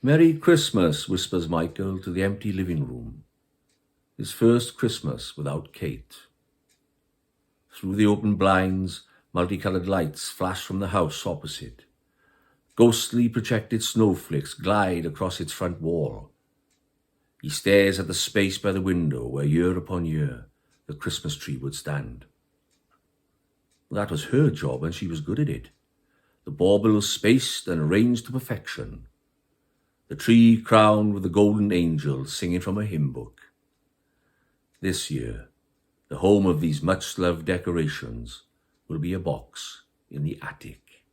"Merry Christmas," whispers Michael to the empty living room. His first Christmas without Kate. Through the open blinds, multicolored lights flash from the house opposite. Ghostly projected snowflakes glide across its front wall. He stares at the space by the window where year upon year the Christmas tree would stand. That was her job, and she was good at it. The baubles spaced and arranged to perfection. The tree crowned with the golden angels singing from a hymn book. This year, the home of these much-loved decorations will be a box in the attic.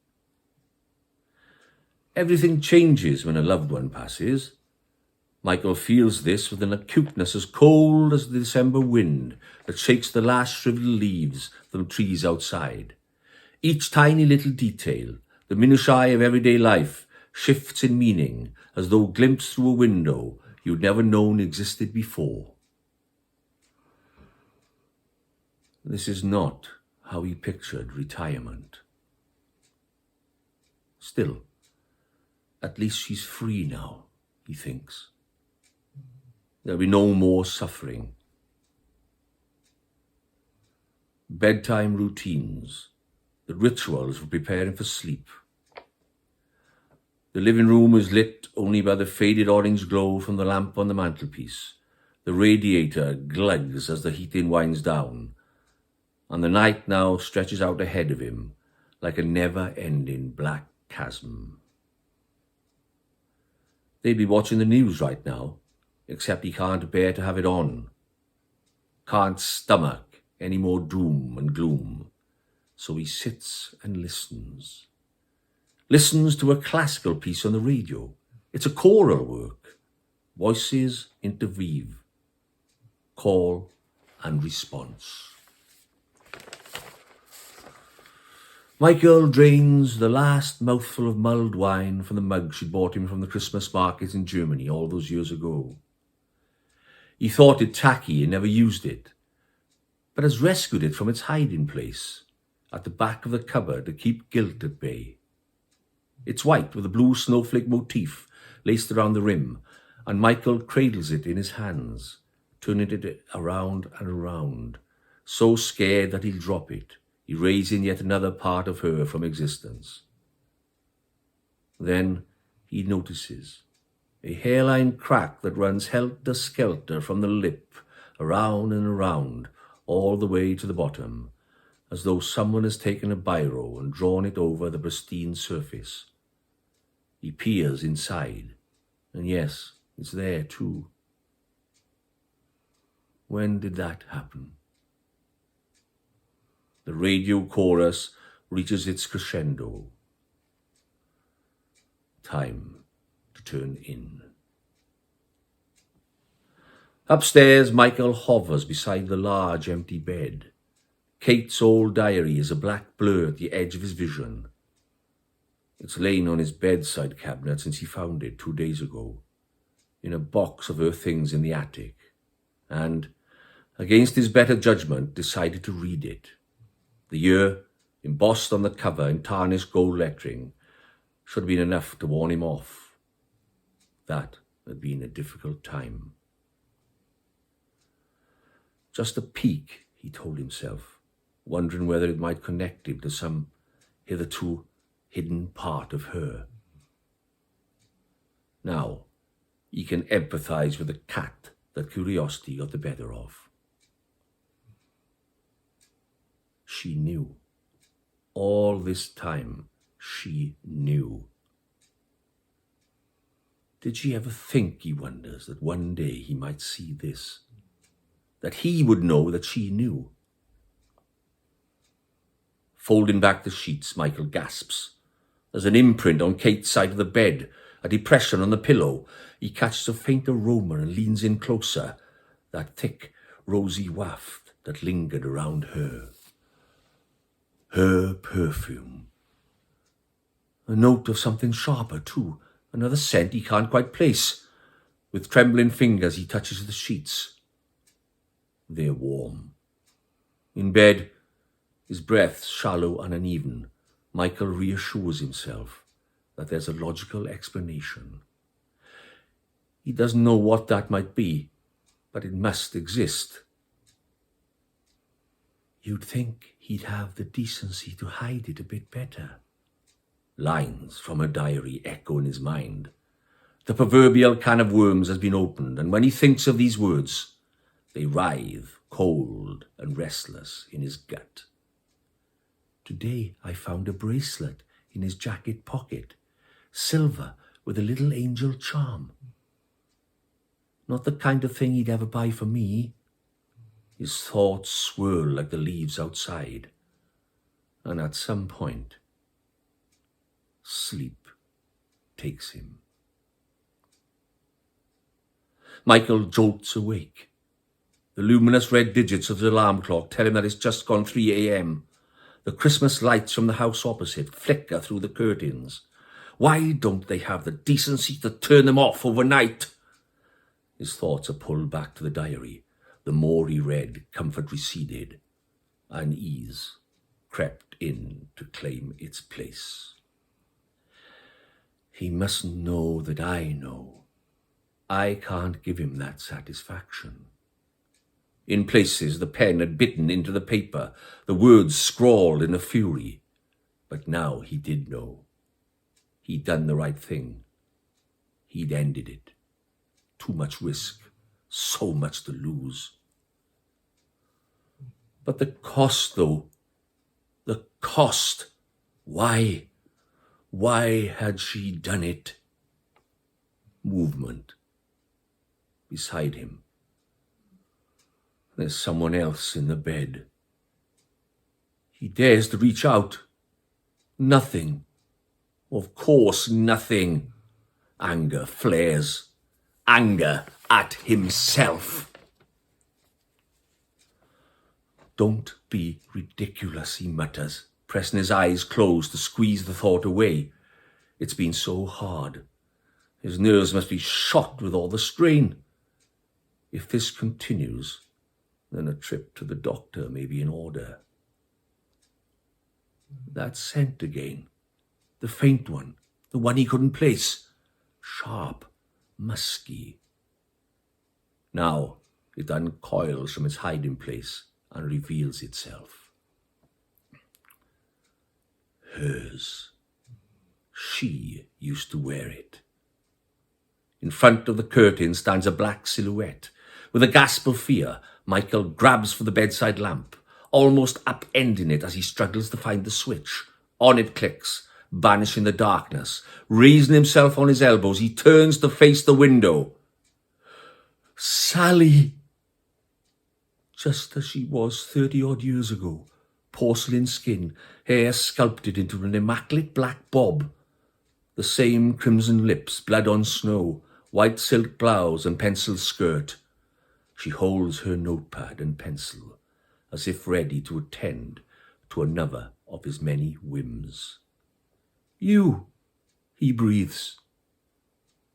Everything changes when a loved one passes. Michael feels this with an acuteness as cold as the December wind that shakes the last shriveled leaves from trees outside. Each tiny little detail, the minutiae of everyday life, shifts in meaning as though glimpsed through a window you'd never known existed before. This is not how he pictured retirement. Still, at least she's free now, he thinks. There'll be no more suffering. Bedtime routines, the rituals for preparing for sleep. The living room is lit only by the faded orange glow from the lamp on the mantelpiece. The radiator glugs as the heating winds down, and the night now stretches out ahead of him like a never-ending black chasm. They'd be watching the news right now, except he can't bear to have it on. Can't stomach any more doom and gloom. So he sits and listens. Listens to a classical piece on the radio. It's a choral work. Voices interweave. Call and response. Michael drains the last mouthful of mulled wine from the mug she bought him from the Christmas market in Germany all those years ago. He thought it tacky and never used it, but has rescued it from its hiding place at the back of the cupboard to keep guilt at bay. It's white with a blue snowflake motif laced around the rim, and Michael cradles it in his hands, turning it around and around, so scared that he'll drop it, erasing yet another part of her from existence. Then he notices a hairline crack that runs helter-skelter from the lip, around and around, all the way to the bottom, as though someone has taken a biro and drawn it over the pristine surface. He peers inside, and yes, it's there too. When did that happen? The radio chorus reaches its crescendo. Time to turn in. Upstairs, Michael hovers beside the large empty bed. Kate's old diary is a black blur at the edge of his vision. It's lain on his bedside cabinet since he found it 2 days ago, in a box of her things in the attic, and, against his better judgment, decided to read it. The year, embossed on the cover in tarnished gold lettering, should have been enough to warn him off. That had been a difficult time. Just a peek, he told himself, wondering whether it might connect him to some hitherto hidden part of her. Now, he can empathize with the cat that curiosity got the better of. She knew. All this time, she knew. Did she ever think, he wonders, that one day he might see this? That he would know that she knew? Folding back the sheets, Michael gasps. There's an imprint on Kate's side of the bed, a depression on the pillow. He catches a faint aroma and leans in closer, that thick, rosy waft that lingered around her. Her perfume. A note of something sharper, too. Another scent he can't quite place. With trembling fingers, he touches the sheets. They're warm. In bed, his breath shallow and uneven, Michael reassures himself that there's a logical explanation. He doesn't know what that might be, but it must exist. You'd think he'd have the decency to hide it a bit better. Lines from her diary echo in his mind. The proverbial can of worms has been opened, and when he thinks of these words, they writhe, cold and restless in his gut. Today I found a bracelet in his jacket pocket, silver with a little angel charm. Not the kind of thing he'd ever buy for me. His thoughts swirl like the leaves outside, and at some point, sleep takes him. Michael jolts awake. The luminous red digits of the alarm clock tell him that it's just gone 3 a.m. The Christmas lights from the house opposite flicker through the curtains. Why don't they have the decency to turn them off overnight? His thoughts are pulled back to the diary. The more he read, comfort receded. Unease crept in to claim its place. He mustn't know that I know. I can't give him that satisfaction. In places, the pen had bitten into the paper, the words scrawled in a fury. But now he did know. He'd done the right thing. He'd ended it. Too much risk, so much to lose. But the cost, though, the cost. Why? Why had she done it? Movement. Beside him. There's someone else in the bed. He dares to reach out. Nothing. Of course, nothing. Anger flares. Anger at himself. Don't be ridiculous, he mutters, pressing his eyes closed to squeeze the thought away. It's been so hard. His nerves must be shot with all the strain. If this continues, then a trip to the doctor may be in order. That scent again. The faint one. The one he couldn't place. Sharp. Musky. Now it uncoils from its hiding place and reveals itself. Hers. She used to wear it. In front of the curtain stands a black silhouette. With a gasp of fear, Michael grabs for the bedside lamp, almost upending it as he struggles to find the switch. On it clicks, banishing the darkness. Raising himself on his elbows, he turns to face the window. Sally! Just as she was 30-odd years ago. Porcelain skin, hair sculpted into an immaculate black bob. The same crimson lips, blood on snow, white silk blouse and pencil skirt. She holds her notepad and pencil, as if ready to attend to another of his many whims. You, he breathes.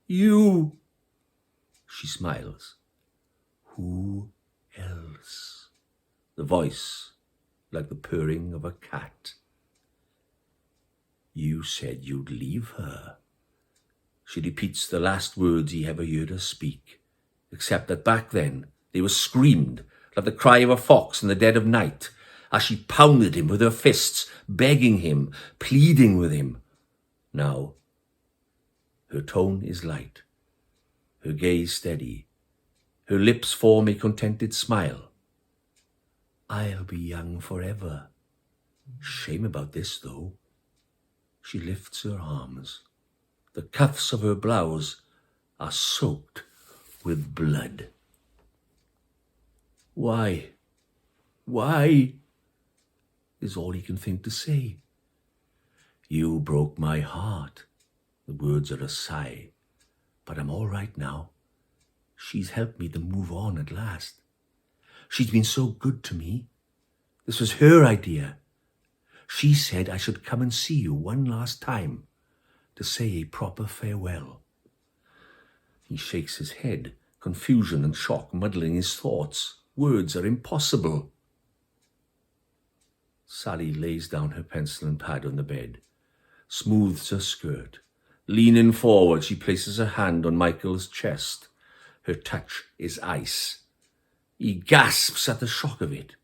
You. She smiles. Who else? The voice, like the purring of a cat. You said you'd leave her. She repeats the last words he ever heard her speak, except that back then they were screamed like the cry of a fox in the dead of night, as she pounded him with her fists, begging him, pleading with him. Now, her tone is light, her gaze steady, her lips form a contented smile. I'll be young forever. Shame about this, though. She lifts her arms. The cuffs of her blouse are soaked with blood. Why? Why? Is all he can think to say. You broke my heart. The words are a sigh. But I'm all right now. She's helped me to move on at last. She's been so good to me. This was her idea. She said I should come and see you one last time to say a proper farewell. He shakes his head, confusion and shock muddling his thoughts. Words are impossible. Sally lays down her pencil and pad on the bed, smooths her skirt. Leaning forward, she places her hand on Michael's chest. Her touch is ice. He gasps at the shock of it.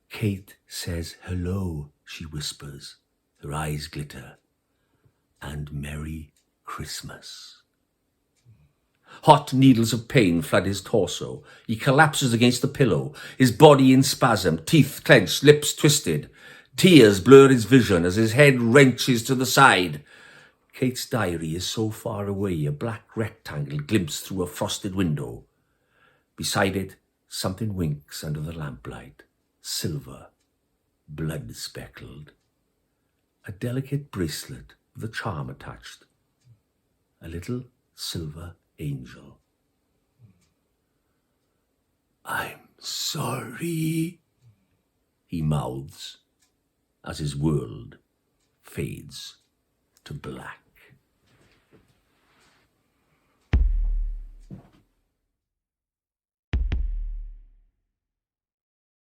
Kate says hello, she whispers. Her eyes glitter. And Merry Christmas. Hot needles of pain flood his torso. He collapses against the pillow, his body in spasm, teeth clenched, lips twisted. Tears blur his vision as his head wrenches to the side. Kate's diary is so far away, a black rectangle glimpsed through a frosted window. Beside it, something winks under the lamplight. Silver, blood-speckled. A delicate bracelet with a charm attached. A little silver angel. I'm sorry, he mouths as his world fades to black.